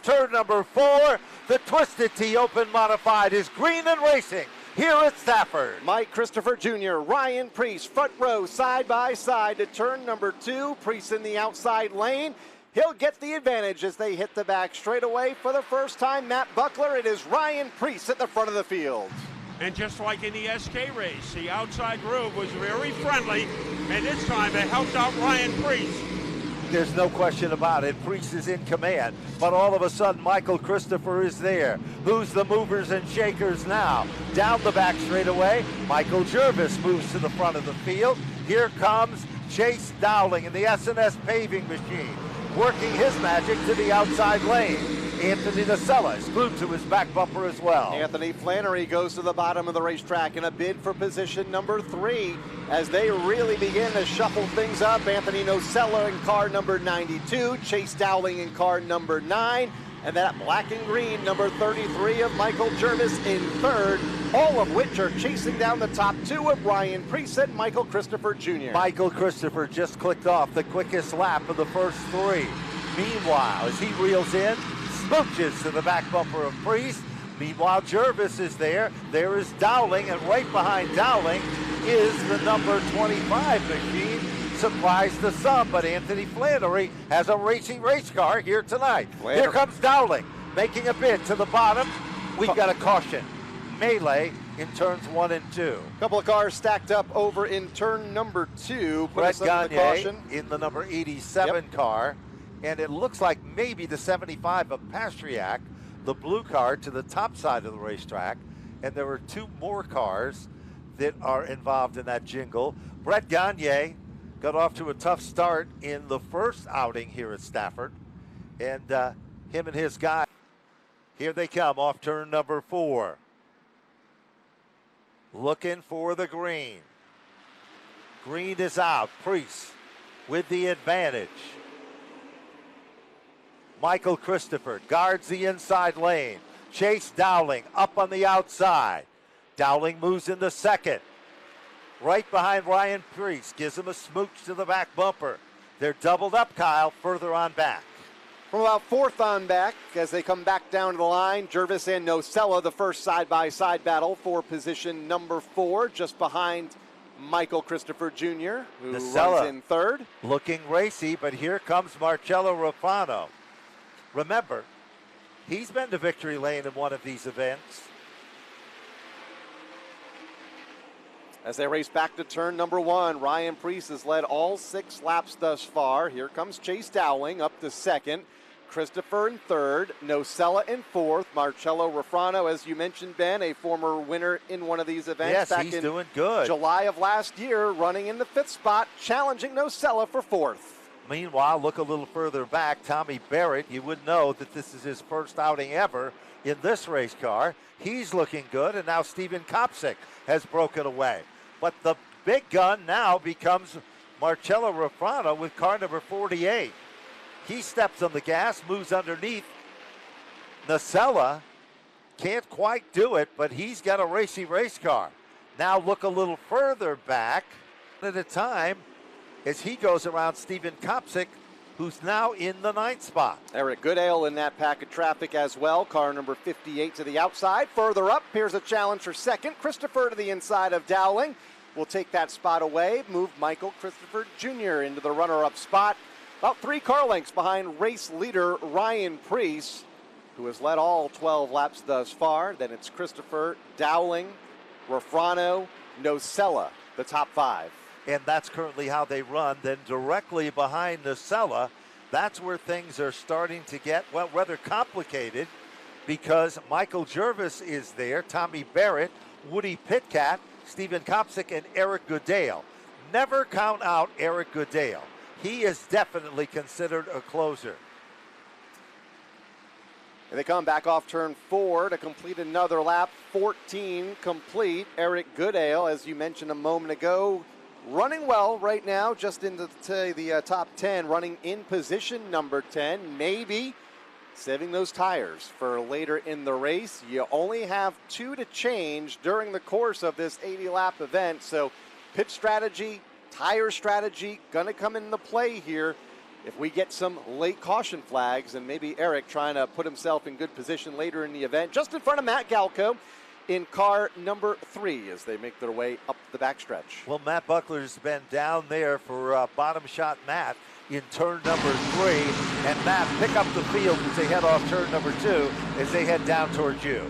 turn number 4. The Twisted T Open Modified is green and racing here at Stafford. Mike Christopher Jr., Ryan Preece, front row, side by side to turn number 2. Preece in the outside lane. He'll get the advantage as they hit the back straightaway for the first time. Matt Buckler, it is Ryan Preece at the front of the field. And just like in the SK race, the outside groove was very friendly, and this time it helped out Ryan Preece. There's no question about it. Preece is in command, but all of a sudden Michael Christopher is there. Who's the movers and shakers now? Down the back straightaway, Michael Jervis moves to the front of the field. Here comes Chase Dowling in the S&S paving machine, working his magic to the outside lane. Anthony Nocella is glued to his back bumper as well. Anthony Flannery goes to the bottom of the racetrack in a bid for position number 3 as they really begin to shuffle things up. Anthony Nocella in car number 92, Chase Dowling in car number 9, and that black and green number 33 of Michael Jervis in 3rd, all of which are chasing down the top 2 of Ryan Preece and Michael Christopher Jr. Michael Christopher just clicked off the quickest lap of the first 3. Meanwhile, as he reels in, smooches to the back bumper of Preece. Meanwhile, Jervis is there. There is Dowling, and right behind Dowling is the number 25 machine. Surprised to some, but Anthony Flannery has a racing race car here tonight. Here comes Dowling, making a bid to the bottom. We've got a caution. Melee in turns 1 and 2. A couple of cars stacked up over in turn number 2. Brett Gagne in the number 87 car. And it looks like maybe the 75 of Pastriak, the blue car, to the top side of the racetrack. And there are 2 more cars that are involved in that jingle. Brett Gagne got off to a tough start in the first outing here at Stafford. And him and his guy, here they come off turn number 4. Looking for the green. Green is out. Preece with the advantage. Michael Christopher guards the inside lane. Chase Dowling up on the outside. Dowling moves into 2nd. Right behind Ryan Preece. Gives him a smooch to the back bumper. They're doubled up, Kyle, further on back. From about 4th on back, as they come back down to the line, Jervis and Nocella, the first side-by-side battle for position number 4, just behind Michael Christopher Jr., who runs in 3rd. Looking racy, but here comes Marcello Rafano. Remember, he's been to victory lane in one of these events. As they race back to turn number 1, Ryan Preece has led all 6 laps thus far. Here comes Chase Dowling up to 2nd. Christopher in 3rd, Nocella in 4th, Marcello Rafano, as you mentioned, Ben, a former winner in one of these events. Yes, back he's in doing good. July of last year, running in the 5th spot, challenging Nocella for 4th. Meanwhile, look a little further back. Tommy Barrett, you would know that this is his first outing ever in this race car. He's looking good, and now Steven Kopsik has broken away. But the big gun now becomes Marcello Rafano with car number 48. He steps on the gas, moves underneath. Nocella can't quite do it, but he's got a racy race car. Now look a little further back at a time as he goes around Steven Kopsik, who's now in the 9th spot. Eric Goodale in that pack of traffic as well. Car number 58 to the outside. Further up, here's a challenge for 2nd. Christopher to the inside of Dowling will take that spot away. Move Michael Christopher Jr. into the runner-up spot. About 3 car lengths behind race leader Ryan Preece, who has led all 12 laps thus far. Then it's Christopher, Dowling, Rafano, Nocella, the top 5. And that's currently how they run. Then directly behind Nocella, that's where things are starting to get, well, rather complicated, because Michael Jervis is there, Tommy Barrett, Woody Pitcat, Steven Kopsik, and Eric Goodale. Never count out Eric Goodale. He is definitely considered a closer. And they come back off turn 4 to complete another lap. 14 complete. Eric Goodale, as you mentioned a moment ago, running well right now, just into the top 10, running in position number 10. Maybe saving those tires for later in the race. You only have 2 to change during the course of this 80-lap event, so pit strategy, tire strategy, going to come into play here if we get some late caution flags, and maybe Eric trying to put himself in good position later in the event, just in front of Matt Galco in car number 3 as they make their way up the backstretch. Well, Matt Buckler's been down there for bottom shot Matt in turn number 3, and Matt, pick up the field as they head off turn number 2 as they head down towards you.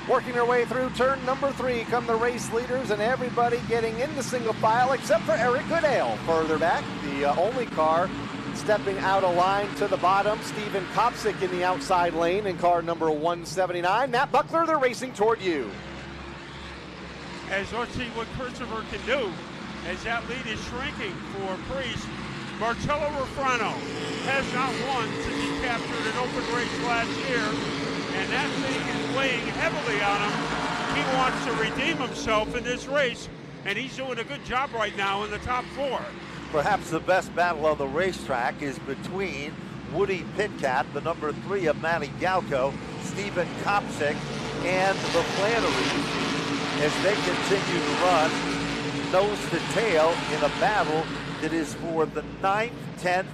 Working their way through turn number 3 come the race leaders, and everybody getting into single file except for Eric Goodale. Further back, the only car stepping out of line to the bottom, Stephen Kopsick in the outside lane in car number 179. Matt Buckler, they're racing toward you. As let's see what Christopher can do as that lead is shrinking for Priest. Marcello Refrano has not won since he captured an open race last year, and that thing is weighing heavily on him. He wants to redeem himself in this race, and he's doing a good job right now in the top 4. Perhaps the best battle on the racetrack is between Woody Pitcat, the number 3 of Manny Galco, Stephen Kopsick, and the Flannery, as they continue to run nose to tail in a battle that is for the 9th, 10th,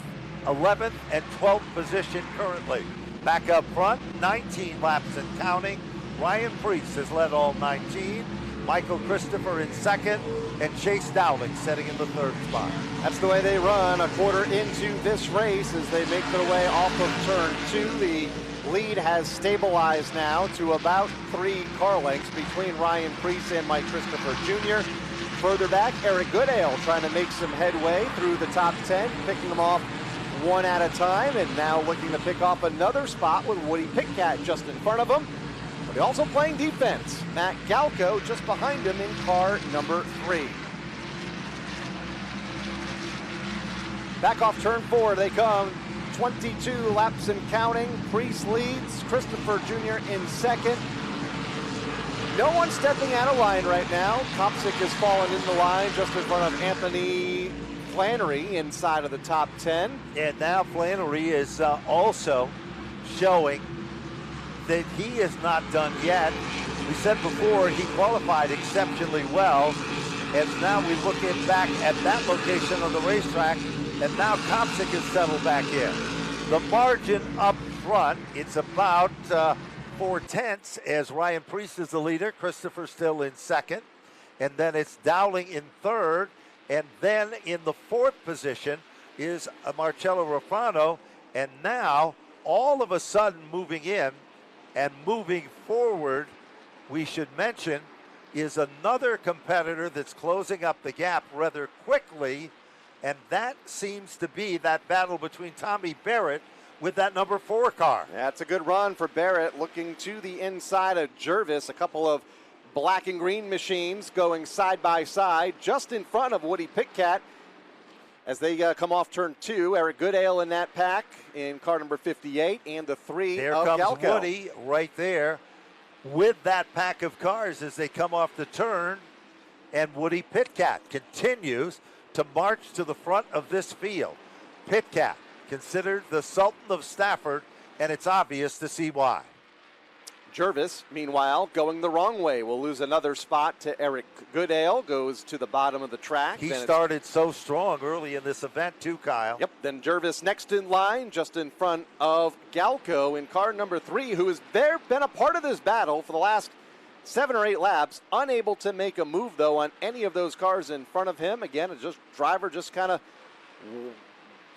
11th, and 12th position currently. Back up front, 19 laps and counting. Ryan Priest has led all 19. Michael Christopher in second, and Chase Dowling setting in the 3rd spot. That's the way they run a quarter into this race as they make their way off of turn 2. The lead has stabilized now to about 3 car lengths between Ryan Priest and Mike Christopher Jr. Further back, Eric Goodale trying to make some headway through the top 10, picking them off one at a time, and now looking to pick off another spot with Woody Pitcat just in front of him. But he's also playing defense. Matt Galco just behind him in car number 3. Back off turn 4 they come. 22 laps and counting. Priest leads. Christopher Jr. in second. No one stepping out of line right now. Kopsick has fallen in the line just in front of Anthony Flannery inside of the top 10. And now Flannery is also showing that he is not done yet. We said before he qualified exceptionally well. As now we look back at that location on the racetrack, and now Kopsick has settled back in. The margin up front, it's about 4/10 as Ryan Priest is the leader, Christopher still in second, and then it's Dowling in 3rd, and then in the 4th position is Marcello Refrano, and now all of a sudden moving in and moving forward, we should mention, is another competitor that's closing up the gap rather quickly, and that seems to be that battle between Tommy Barrett with that number 4 car. That's a good run for Barrett, looking to the inside of Jervis. A couple of black and green machines going side by side just in front of Woody Pitcat as they come off turn 2. Eric Goodale in that pack in car number 58, and the 3 there of comes Galco. Woody right there with that pack of cars as they come off the turn, and Woody Pitcat continues to march to the front of this field. Pitcat, considered the Sultan of Stafford, and it's obvious to see why. Jervis, meanwhile, going the wrong way. Will lose another spot to Eric Goodale, goes to the bottom of the track. He started so strong early in this event too, Kyle. Yep, then Jervis next in line, just in front of Galco in car number 3, who has been a part of this battle for the last 7 or 8 laps. Unable to make a move, though, on any of those cars in front of him. Again, it's just driver just kind of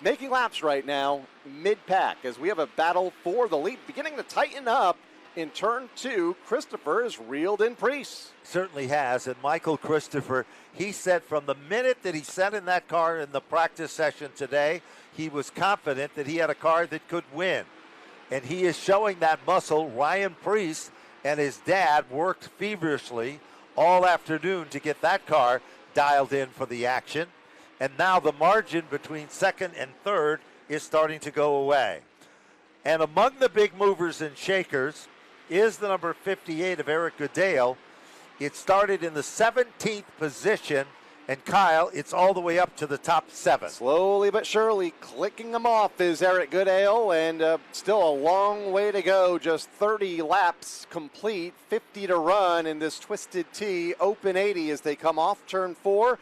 making laps right now, mid-pack, as we have a battle for the lead beginning to tighten up. In turn 2, Christopher has reeled in Priest. Certainly has, and Michael Christopher, he said from the minute that he sat in that car in the practice session today, he was confident that he had a car that could win. And he is showing that muscle. Ryan Priest and his dad worked feverishly all afternoon to get that car dialed in for the action. And now the margin between 2nd and 3rd is starting to go away. And among the big movers and shakers is the number 58 of Eric Goodale. It started in the 17th position And Kyle, it's all the way up to the top 7. Slowly but surely clicking them off is Eric Goodale, and still a long way to go. Just 30 laps complete, 50 to run in this Twisted Tea Open 80 as they come off turn 4.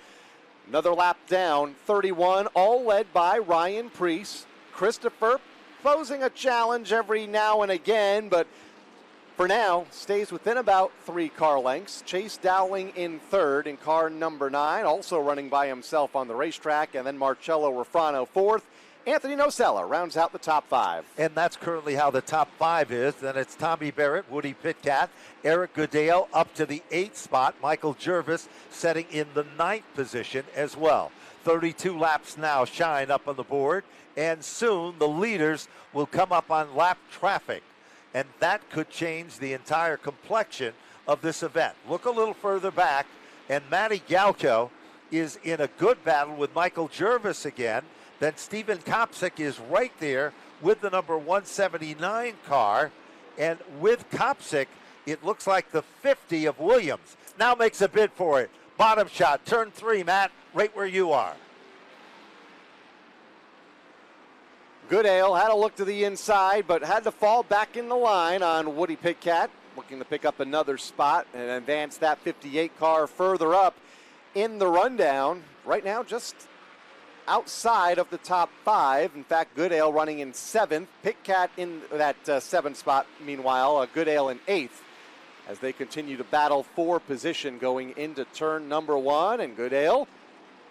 Another lap down, 31, all led by Ryan Preece. Christopher posing a challenge every now and again, but for now, stays within about 3 car lengths. Chase Dowling in third in car number 9, also running by himself on the racetrack. And then Marcello Refrano fourth. Anthony Nocella rounds out the top 5. And that's currently how the top 5 is. Then it's Tommy Barrett, Woody Pitkat, Eric Goodale up to the 8th spot. Michael Jervis setting in the 9th position as well. 32 laps now shine up on the board. And soon the leaders will come up on lap traffic. And that could change the entire complexion of this event. Look a little further back, and Matty Galco is in a good battle with Michael Jervis again. Then Stephen Kopsick is right there with the number 179 car. And with Kopsick, it looks like the 50 of Williams now makes a bid for it. Bottom shot, turn 3, Matt, right where you are. Goodale had a look to the inside, but had to fall back in the line on Woody Pitkat, looking to pick up another spot and advance that 58 car further up in the rundown. Right now, just outside of the top 5. In fact, Goodale running in 7th. Pitkat in that 7th spot, meanwhile, Goodale in 8th, as they continue to battle for position going into turn number 1. And Goodale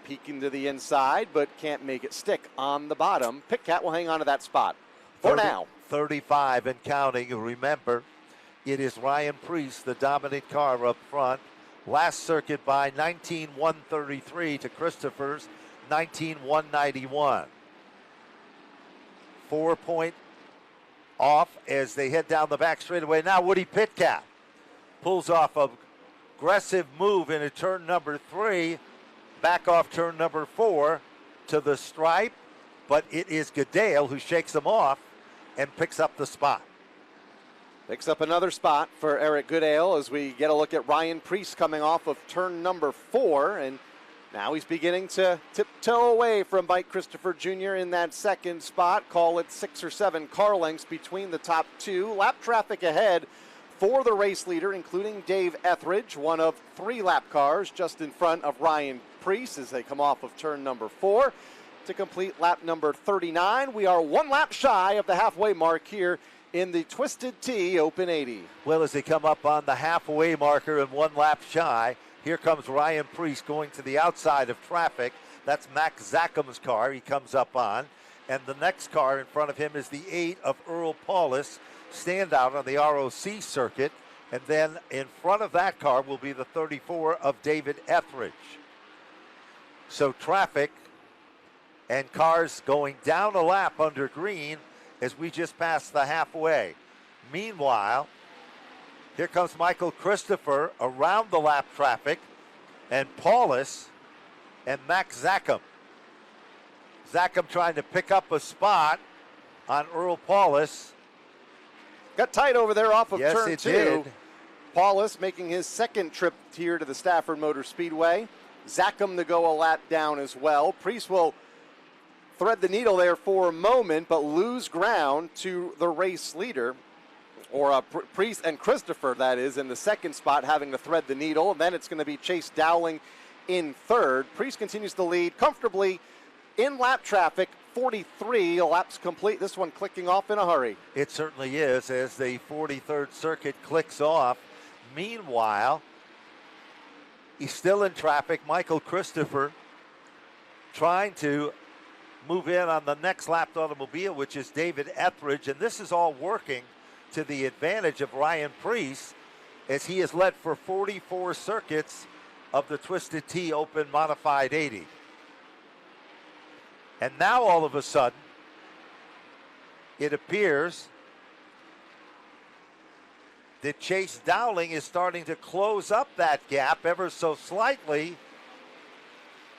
peeking to the inside, but can't make it stick on the bottom. Pitkat will hang on to that spot for now. 35 and counting. Remember, it is Ryan Preece, the dominant car up front. Last circuit by 19.133 to Christopher's 19.191. 4 point off as they head down the back straightaway. Now Woody Pitkat pulls off a aggressive move into turn number 3. Back off turn number 4 to the stripe, but it is Goodale who shakes him off and picks up the spot. Picks up another spot for Eric Goodale as we get a look at Ryan Preece coming off of turn number 4, and now he's beginning to tiptoe away from Mike Christopher Jr. in that second spot. Call it 6 or 7 car lengths between the top 2. Lap traffic ahead for the race leader, including Dave Etheridge, one of 3 lap cars just in front of Ryan Preece as they come off of turn number 4 to complete lap number 39. We are 1 lap shy of the halfway mark here in the Twisted Tea Open 80. Well, as they come up on the halfway marker and 1 lap shy, here comes Ryan Preece going to the outside of traffic. That's Max Zacham's car he comes up on. And the next car in front of him is the 8 of Earl Paulus, standout on the ROC circuit. And then in front of that car will be the 34 of David Etheridge. So traffic and cars going down a lap under green as we just passed the halfway. Meanwhile, here comes Michael Christopher around the lap traffic, and Paulus and Max Zacham. Zacham trying to pick up a spot on Earl Paulus. Got tight over there off of Yes, turn it 2. did. Paulus making his second trip here to the Stafford Motor Speedway. Zacham to go a lap down as well. Preece will thread the needle there for a moment, but lose ground to the race leader, or Preece and Christopher, that is, in the second spot, having to thread the needle. And then it's going to be Chase Dowling in third. Preece continues to lead comfortably in lap traffic. 43 laps complete. This one clicking off in a hurry. It certainly is as the 43rd circuit clicks off. Meanwhile, he's still in traffic. Michael Christopher trying to move in on the next lapped automobile, which is David Etheridge. And this is all working to the advantage of Ryan Preece as he has led for 44 circuits of the Twisted Tea Open Modified 80. And now all of a sudden, it appears that Chase Dowling is starting to close up that gap ever so slightly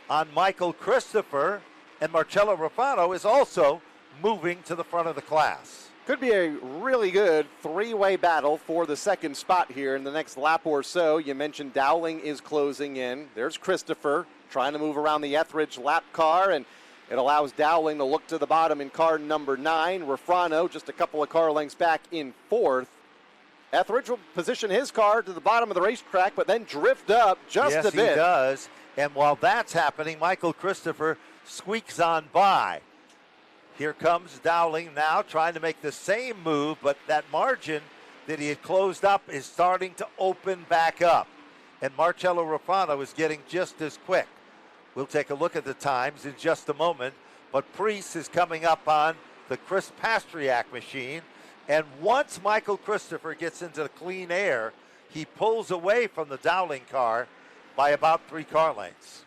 on Michael Christopher, and Marcello Refrano is also moving to the front of the class. Could be a really good 3-way battle for the second spot here in the next lap or so. You mentioned Dowling is closing in. There's Christopher trying to move around the Etheridge lap car, and it allows Dowling to look to the bottom in car number 9. Refrano just a couple of car lengths back in 4th. Etheridge will position his car to the bottom of the racetrack, but then drift up just a bit. Yes, he does. And while that's happening, Michael Christopher squeaks on by. Here comes Dowling now trying to make the same move, but that margin that he had closed up is starting to open back up. And Marcello Refrano is getting just as quick. We'll take a look at the times in just a moment, but Priest is coming up on the Chris Pastriak machine. And once Michael Christopher gets into the clean air, he pulls away from the Dowling car by about 3 car lengths.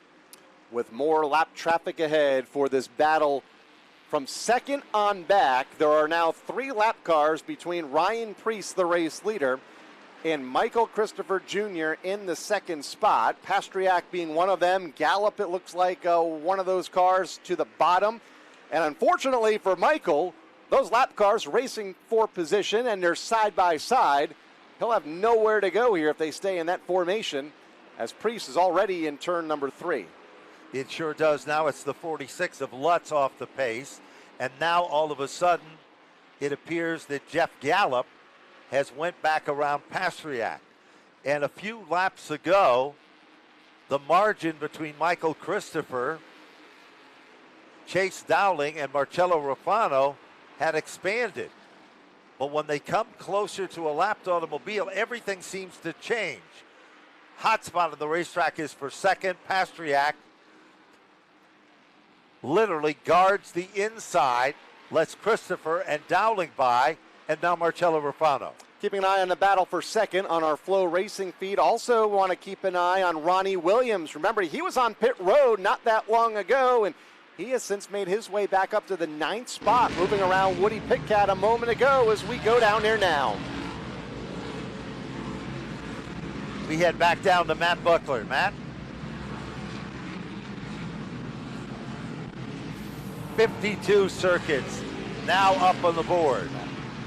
With more lap traffic ahead for this battle from second on back, there are now 3 lap cars between Ryan Priest, the race leader, and Michael Christopher Jr. in the second spot. Pastriak being one of them. Gallup, it looks like one of those cars to the bottom. And unfortunately for Michael, those lap cars racing for position, and they're side by side. He'll have nowhere to go here if they stay in that formation, as Priest is already in turn number 3. It sure does. Now it's the 46 of Lutz off the pace. And now all of a sudden, it appears that Jeff Gallup has went back around Pastriak. And a few laps ago, the margin between Michael Christopher, Chase Dowling, and Marcello Refrano had expanded. But when they come closer to a lapped automobile, everything seems to change. Hot spot of the racetrack is for second. Pastriak literally guards the inside, lets Christopher and Dowling by, and now Marcello Refrano. Keeping an eye on the battle for second on our Flow Racing feed. Also want to keep an eye on Ronnie Williams. Remember, he was on pit road not that long ago, and he has since made his way back up to the 9th spot, moving around Woody Pitcat a moment ago as we go down there now. We head back down to Matt Buckler. Matt? 52 circuits now up on the board.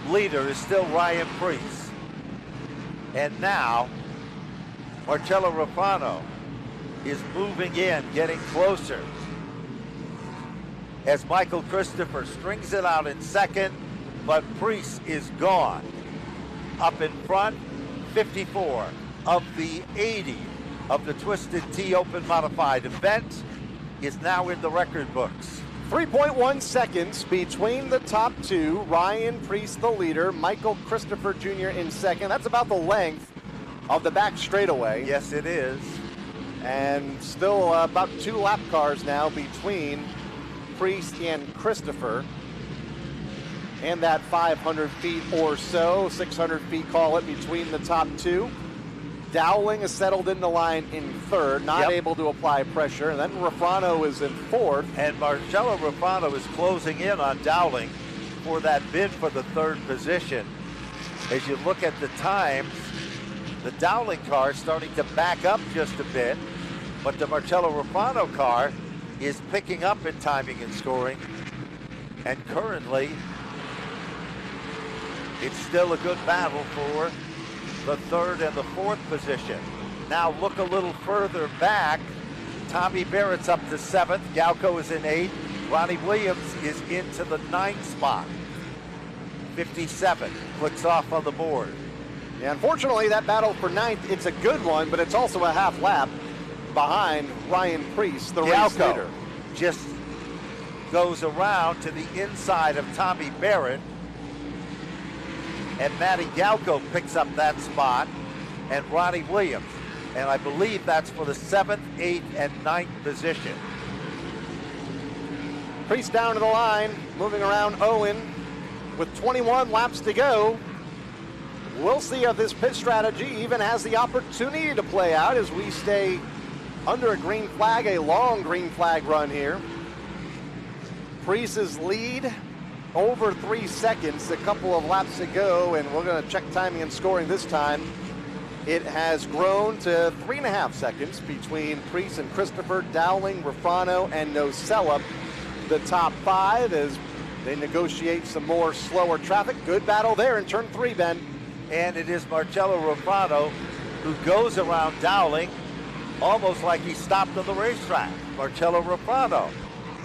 Leader is still Ryan Priest. And now Marcello Refrano is moving in, getting closer, as Michael Christopher strings it out in second, but Priest is gone. Up in front, 54 of the 80 of the Twisted Tea Open Modified event is now in the record books. 3.1 seconds between the top 2. Ryan Priest, the leader. Michael Christopher Jr. in second. That's about the length of the back straightaway. Yes, it is. And still about 2 lap cars now between Priest and Christopher. And that 500 feet or so, 600 feet, call it, between the top 2. Dowling is settled in the line in 3rd, not able to apply pressure. And then Refrano is in 4th. And Marcello Refrano is closing in on Dowling for that bid for the 3rd position. As you look at the times, the Dowling car is starting to back up just a bit, but the Marcello Refrano car is picking up in timing and scoring. And currently, it's still a good battle for the 3rd and the 4th position. Now look a little further back. Tommy Barrett's up to 7th. Galco is in 8th. Ronnie Williams is into the 9th spot. 57 clicks off on the board. Yeah, unfortunately, that battle for 9th, it's a good one, but it's also a half lap behind Ryan Priest, the race leader. Just goes around to the inside of Tommy Barrett. And Matty Galco picks up that spot, and Ronnie Williams. And I believe that's for the 7th, 8th, and 9th position. Priest down to the line, moving around Owen with 21 laps to go. We'll see if this pit strategy even has the opportunity to play out as we stay under a green flag, a long green flag run here. Priest's lead over 3 seconds a couple of laps ago, and we're going to check timing and scoring this time. It has grown to 3.5 seconds between Priest and Christopher, Dowling, Refrano, and Nocella. The top 5 as they negotiate some more slower traffic. Good battle there in turn 3, Ben. And it is Marcello Refrano who goes around Dowling, almost like he stopped on the racetrack. Marcello Rafano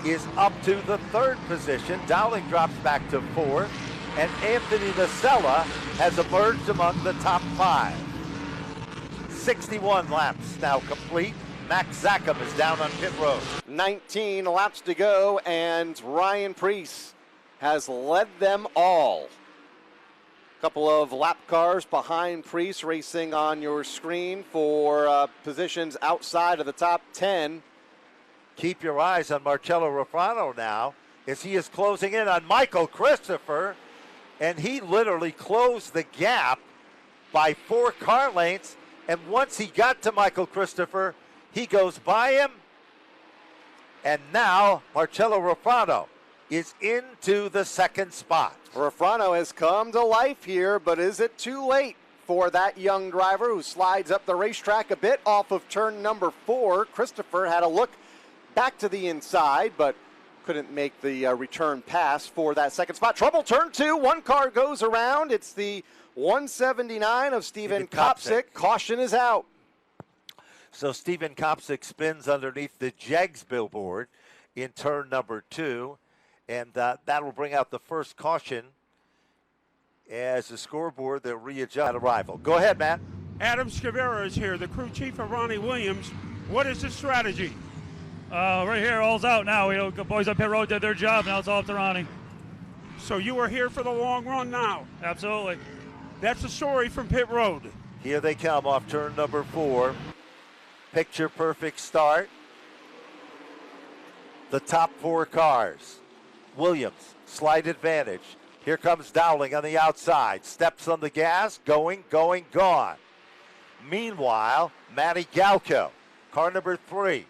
is up to the 3rd position. Dowling drops back to 4th. And Anthony Nacella has emerged among the top 5. 61 laps now complete. Max Zackham is down on pit road. 19 laps to go, and Ryan Preece has led them all. Couple of lap cars behind Preece racing on your screen for positions outside of the top 10. Keep your eyes on Marcello Rafano now as he is closing in on Michael Christopher, and he literally closed the gap by 4 car lengths, and once he got to Michael Christopher, he goes by him, and now Marcello Rafano is into the 2nd spot. Rafano has come to life here, but is it too late for that young driver who slides up the racetrack a bit off of turn number 4? Christopher had a look back to the inside, but couldn't make the return pass for that 2nd spot. Trouble turn 2, 1 car goes around. It's the 179 of Steven Kopsick. Caution is out. So Steven Kopsick spins underneath the Jegs billboard in turn number 2, and that will bring out the first caution as the scoreboard, they'll readjust arrival. Go ahead, Matt. Adam Scavera is here, the crew chief of Ronnie Williams. What is the strategy? Right here, all's out now. The boys up pit road did their job. Now it's all up to Ronnie. So you are here for the long run now? Absolutely. That's the story from pit road. Here they come off turn number 4. Picture perfect start. The top 4 cars. Williams, slight advantage. Here comes Dowling on the outside. Steps on the gas, going, gone. Meanwhile, Matty Galco, car number 3,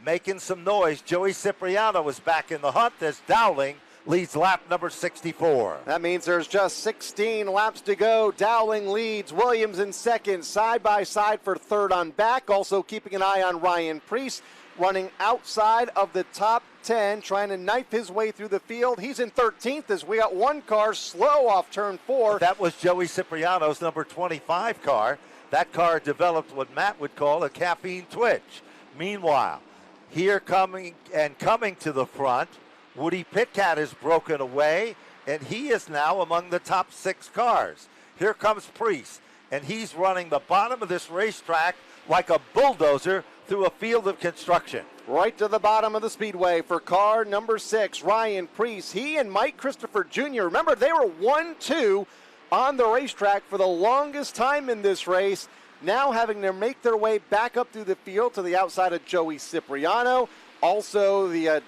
making some noise. Joey Cipriano is back in the hunt as Dowling leads lap number 64. That means there's just 16 laps to go. Dowling leads, Williams in 2nd, side by side for 3rd on back. Also keeping an eye on Ryan Preece, running outside of the top 10, trying to knife his way through the field. He's in 13th as we got 1 car slow off turn 4. That was Joey Cipriano's number 25 car. That car developed what Matt would call a caffeine twitch. Meanwhile, here coming to the front, Woody Pitcat is broken away, and he is now among the top 6 cars. Here comes Preece, and he's running the bottom of this racetrack like a bulldozer through a field of construction. Right to the bottom of the speedway for car number 6, Ryan Preece. He and Mike Christopher Jr., remember, they were 1-2 on the racetrack for the longest time in this race. Now having to make their way back up through the field to the outside of Joey Cipriano. Also the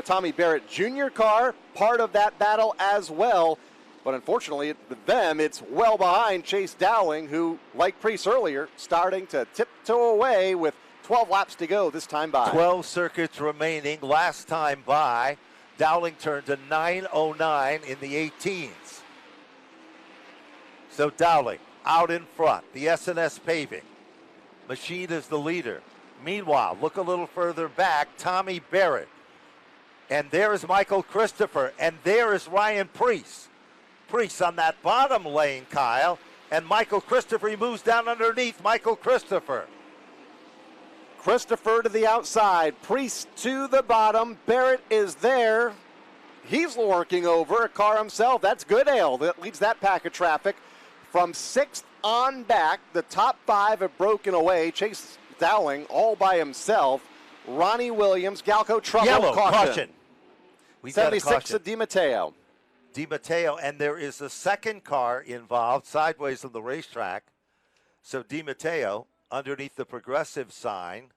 Tommy Barrett Jr. car, part of that battle as well. But unfortunately, it's well behind Chase Dowling, who, like Preece earlier, starting to tiptoe away with 12 laps to go this time by. 12 circuits remaining. Last time by, Dowling turned to 9:09 in the 18s. So Dowling out in front. The S&S Paving machine is the leader. Meanwhile, look a little further back, Tommy Barrett. And there is Michael Christopher, and there is Ryan Preece. Preece on that bottom lane, Kyle, and Michael Christopher, he moves down underneath Michael Christopher. Christopher to the outside, Preece to the bottom, Barrett is there. He's working over a car himself. That's Goodale that leads that pack of traffic. From 6th on back, the top 5 have broken away. Chase Dowling all by himself. Ronnie Williams, Galco trouble, Yellow, caution. 76 of DiMatteo. DiMatteo, and there is a second car involved sideways on the racetrack. So DiMatteo underneath the progressive sign,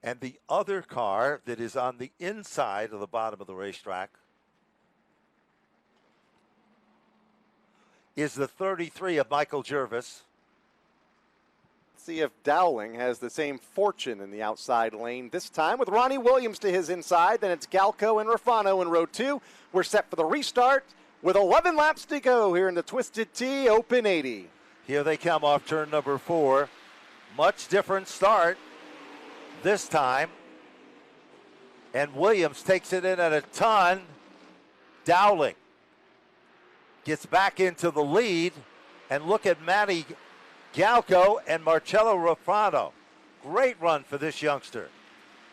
and the other car that is on the inside of the bottom of the racetrack is the 33 of Michael Jervis. See if Dowling has the same fortune in the outside lane this time with Ronnie Williams to his inside. Then it's Galco and Rafano in row 2. We're set for the restart with 11 laps to go here in the Twisted Tea Open 80. Here they come off turn number 4. Much different start this time. And Williams takes it in at a ton. Dowling gets back into the lead. And look at Matty Galco and Marcello Rafano. Great run for this youngster.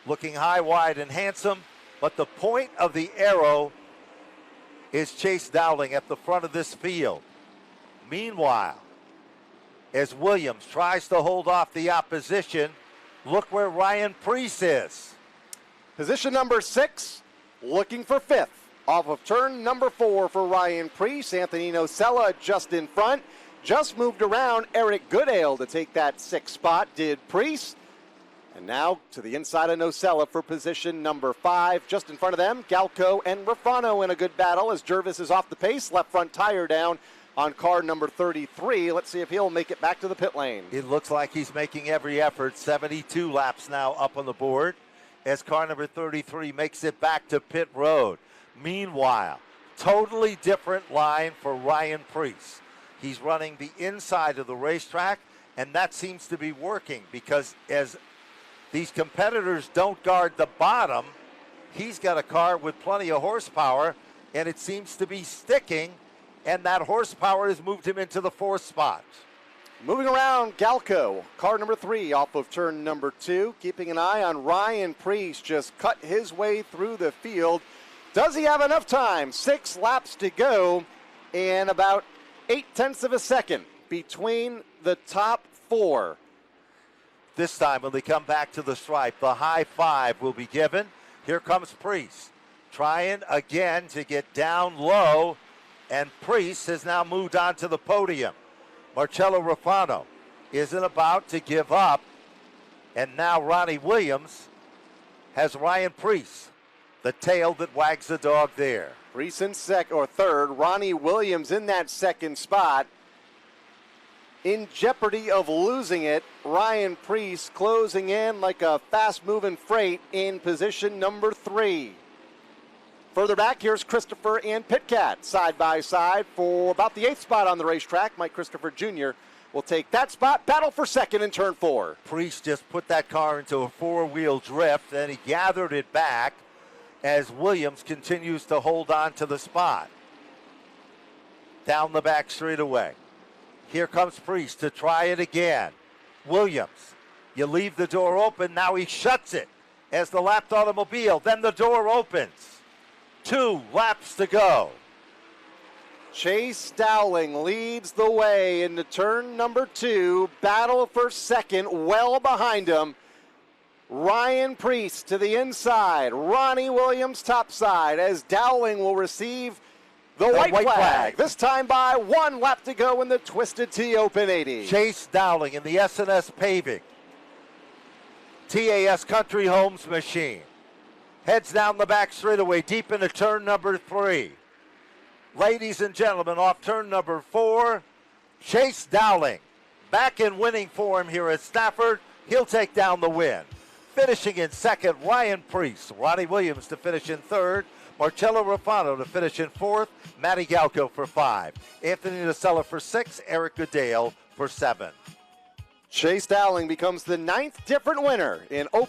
Looking high, wide, and handsome, but the point of the arrow is Chase Dowling at the front of this field. Meanwhile, as Williams tries to hold off the opposition, look where Ryan Preece is. Position number 6, looking for 5th. Off of turn number 4 for Ryan Preece. Anthony Nocella just in front. Just moved around Eric Goodale to take that 6th spot, did Preece. And now to the inside of Nocella for position number 5. Just in front of them, Galco and Rafano in a good battle as Jervis is off the pace. Left front tire down on car number 33. Let's see if he'll make it back to the pit lane. It looks like he's making every effort. 72 laps now up on the board as car number 33 makes it back to pit road. Meanwhile, totally different line for Ryan Preece. He's running the inside of the racetrack, and that seems to be working because as these competitors don't guard the bottom, he's got a car with plenty of horsepower, and it seems to be sticking, and that horsepower has moved him into the 4th spot. Moving around, Galco, car number 3 off of turn number 2. Keeping an eye on Ryan Preece, just cut his way through the field. Does he have enough time? 6 laps to go and about 0.8 of a second between the top 4. This time when they come back to the stripe, the high 5 will be given. Here comes Preece, trying again to get down low, and Preece has now moved on to the podium. Marcello Rafano isn't about to give up, and now Ronnie Williams has Ryan Preece, the tail that wags the dog there. Preece in 3rd, Ronnie Williams in that 2nd spot. In jeopardy of losing it, Ryan Preece closing in like a fast-moving freight in position number 3. Further back, here's Christopher and Pitcat side by side for about the 8th spot on the racetrack. Mike Christopher Jr. will take that spot, battle for 2nd in turn 4. Preece just put that car into a 4-wheel drift, and he gathered it back as Williams continues to hold on to the spot. Down the back straightaway. Here comes Preece to try it again. Williams, you leave the door open, now he shuts it as the lapped automobile. Then the door opens. 2 laps to go. Chase Dowling leads the way into turn number 2. Battle for 2nd, well behind him. Ryan Preece to the inside. Ronnie Williams topside as Dowling will receive the white flag. This time by 1 lap to go in the Twisted Tea Open 80. Chase Dowling in the S&S Paving TAS Country Homes machine. Heads down the back straightaway deep into turn number 3. Ladies and gentlemen, off turn number 4, Chase Dowling back in winning form here at Stafford. He'll take down the win. Finishing in 2nd, Ryan Preece. Ronnie Williams to finish in 3rd. Marcello Rafano to finish in 4th. Matty Galco for 5. Anthony Nocella for 6. Eric Goodale for 7. Chase Dowling becomes the 9th different winner in Open